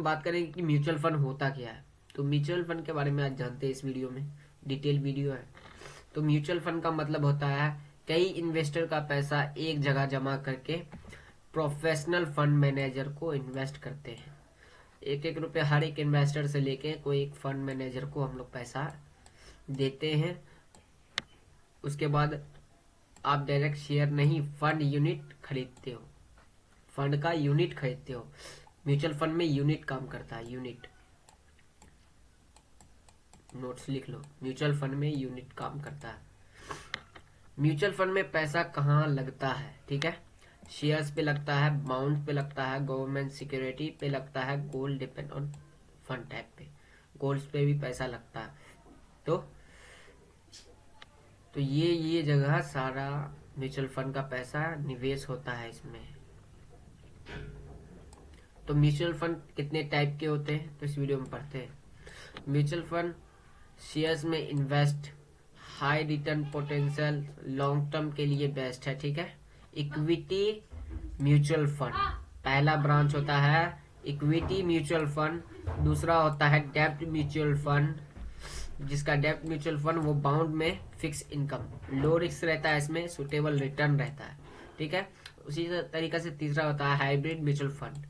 बात करेंगे कि म्यूचुअल फंड होता क्या है। तो म्यूचुअल फंड के बारे में आज जानते हैं इस वीडियो में, डिटेल वीडियो है। तो म्यूचुअल फंड का मतलब होता है कई इन्वेस्टर का पैसा एक जगह जमा करके प्रोफेशनल फंड मैनेजर को इन्वेस्ट करते हैं। एक एक रुपये हर एक इन्वेस्टर से लेके कोई एक फंड मैनेजर को हम लोग पैसा देते हैं। उसके बाद आप डायरेक्ट शेयर नहीं, फंड यूनिट खरीदते हो, फंड का यूनिट खरीदते हो। म्यूचुअल फंड में यूनिट काम करता है, यूनिट, नोट्स लिख लो, म्यूचुअल फंड में यूनिट काम करता है। म्यूचुअल फंड में पैसा कहाँ लगता है, ठीक है, शेयर्स पे लगता है, बाउंड पे लगता है, गवर्नमेंट सिक्योरिटी पे लगता है, gold, depend on fund type पे, गोल्ड्स पे भी पैसा लगता है। तो ये जगह सारा म्यूचुअल फंड का पैसा निवेश होता है इसमें। तो म्यूचुअल फंड कितने टाइप के होते हैं तो इस वीडियो में पढ़ते हैं। म्यूचुअल फंड शेयर्स में invest, high return potential, long term के लिए बेस्ट है, ठीक है। इक्विटी म्यूचुअल फंड पहला ब्रांच होता है, इक्विटी म्यूचुअल फंड। दूसरा होता है डेब्ट म्यूचुअल फंड, जिसका डेब्ट म्यूचुअल फंड वो बाउंड में फिक्स इनकम, लो रिस्क रहता है, इसमें सुटेबल रिटर्न रहता है, ठीक है। उसी तरीके से तीसरा होता है hybrid mutual fund,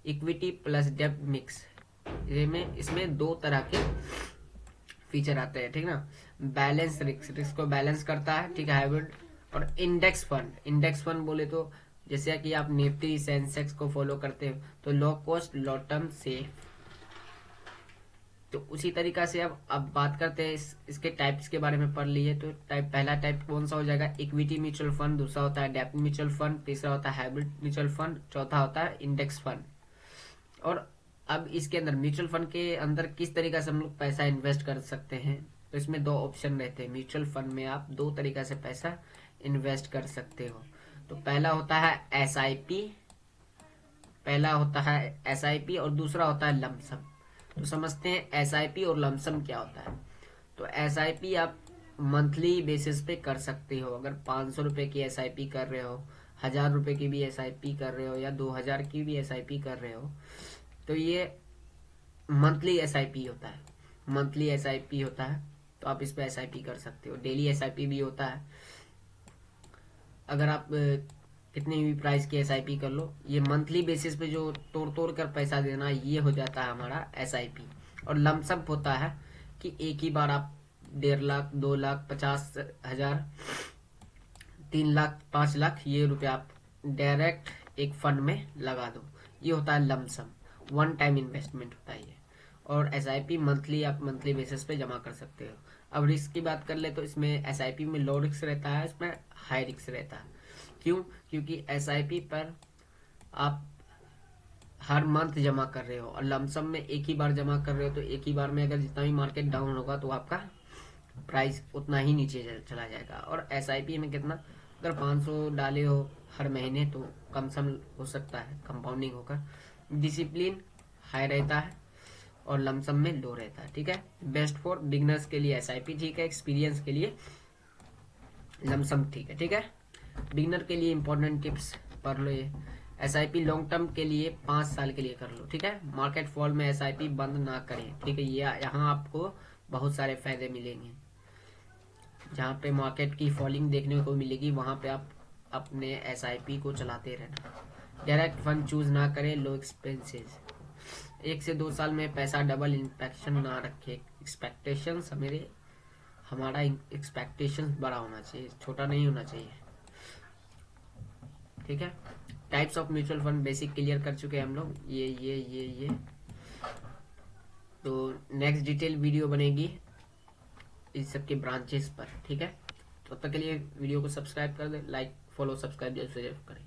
equity plus डेब्ट मिक्स। इसमें दो तरह के फीचर आते हैं, ठीक ना। बैलेंस रिस्क को बैलेंस करता है, ठीक है, हाइब्रिड। और इंडेक्स फंड बोले तो जैसे कि आप निफ्टी सेंसेक्स को फॉलो करते हो तो low cost low term safe. तो उसी तरीका से अब बात करते हैं इसके टाइप्स के बारे में पढ़ लिए। तो पहला टाइप कौन सा हो जाएगा, इक्विटी म्यूचुअल फंड। दूसरा होता है डेब्ट म्यूचुअल फंड। तीसरा होता है हाइब्रिड म्यूचुअल फंड। चौथा होता है इंडेक्स फंड। और अब इसके अंदर म्यूचुअल फंड के अंदर किस तरीका से हम लोग पैसा इन्वेस्ट कर सकते हैं, तो इसमें दो ऑप्शन रहते हैं। म्यूचुअल फंड में आप दो तरीका से पैसा इन्वेस्ट कर सकते हो। तो पहला होता है एसआईपी और दूसरा होता है लमसम। तो समझते हैं एसआईपी और लमसम क्या होता है। तो एसआईपी आप मंथली बेसिस पे कर सकते हो। अगर 500 रुपए की एसआईपी कर रहे हो, 1000 रुपए की भी एसआईपी कर रहे हो, या 2000 की भी एसआईपी कर रहे हो, तो ये मंथली एसआईपी होता है। मंथली एसआईपी होता है तो आप इस पे एसआईपी कर सकते हो। डेली एसआईपी भी होता है। अगर आप कितनी भी प्राइस की एसआईपी कर लो, ये मंथली बेसिस पे जो तोड़ तोड़ कर पैसा देना, ये हो जाता है हमारा एसआईपी। और लमसम होता है कि एक ही बार आप 1.5 लाख, 2 लाख, 50,000, 3 लाख, 5 लाख ये रुपये आप डायरेक्ट एक फंड में लगा दो, ये होता है लमसम, वन टाइम इन्वेस्टमेंट होता है ये। और एसआईपी मंथली आप मंथली बेसिस पे जमा कर सकते हो। अब रिस्क की बात कर ले तो इसमें एसआईपी में लो रिस्क रहता है, इसमें हाई रिस्क रहता है। क्यों? क्योंकि एसआईपी पर आप हर मंथ जमा कर रहे हो और लमसम में एक ही बार जमा कर रहे हो। तो एक ही बार में अगर जितना भी मार्केट डाउन होगा तो आपका प्राइस उतना ही नीचे चला जाएगा। और एसआईपी में कितना, अगर 500 डाले हो हर महीने तो कम सम हो सकता है, कंपाउंडिंग होकर। डिसिप्लिन हाई रहता है और लमसम में लो रहता है, ठीक है। बेस्ट फॉर बिगनर्स के लिए एसआईपी ठीक है, एक्सपीरियंस के लिए लमसम ठीक है, ठीक है। बिगनर के लिए इंपॉर्टेंट टिप्स पढ़ लो ये। एसआईपी लॉन्ग टर्म के लिए 5 साल के लिए कर लो, ठीक है। मार्केट फॉल में एसआईपी बंद ना करें, ठीक है। ये यहाँ आपको बहुत सारे फायदे मिलेंगे। जहाँ पे मार्केट की फॉलिंग देखने को मिलेगी वहाँ पे आप अपने एसआईपी को चलाते रहना। डायरेक्ट फंड चूज ना करें, लो एक्सपेंसेस। 1 से 2 साल में पैसा डबल इंपेक्शन ना रखे। एक्सपेक्टेशंस हमारा एक्सपेक्टेशंस बड़ा होना चाहिए, छोटा नहीं होना चाहिए, ठीक है। Types of mutual fund basic clear कर चुके हैं हम लोग, ये। तो नेक्स्ट डिटेल वीडियो बनेगी इस सब के ब्रांचेस पर, ठीक है। तो तब तक के लिए वीडियो को सब्सक्राइब कर दे, लाइक फॉलो सब्सक्राइब जरूर करें।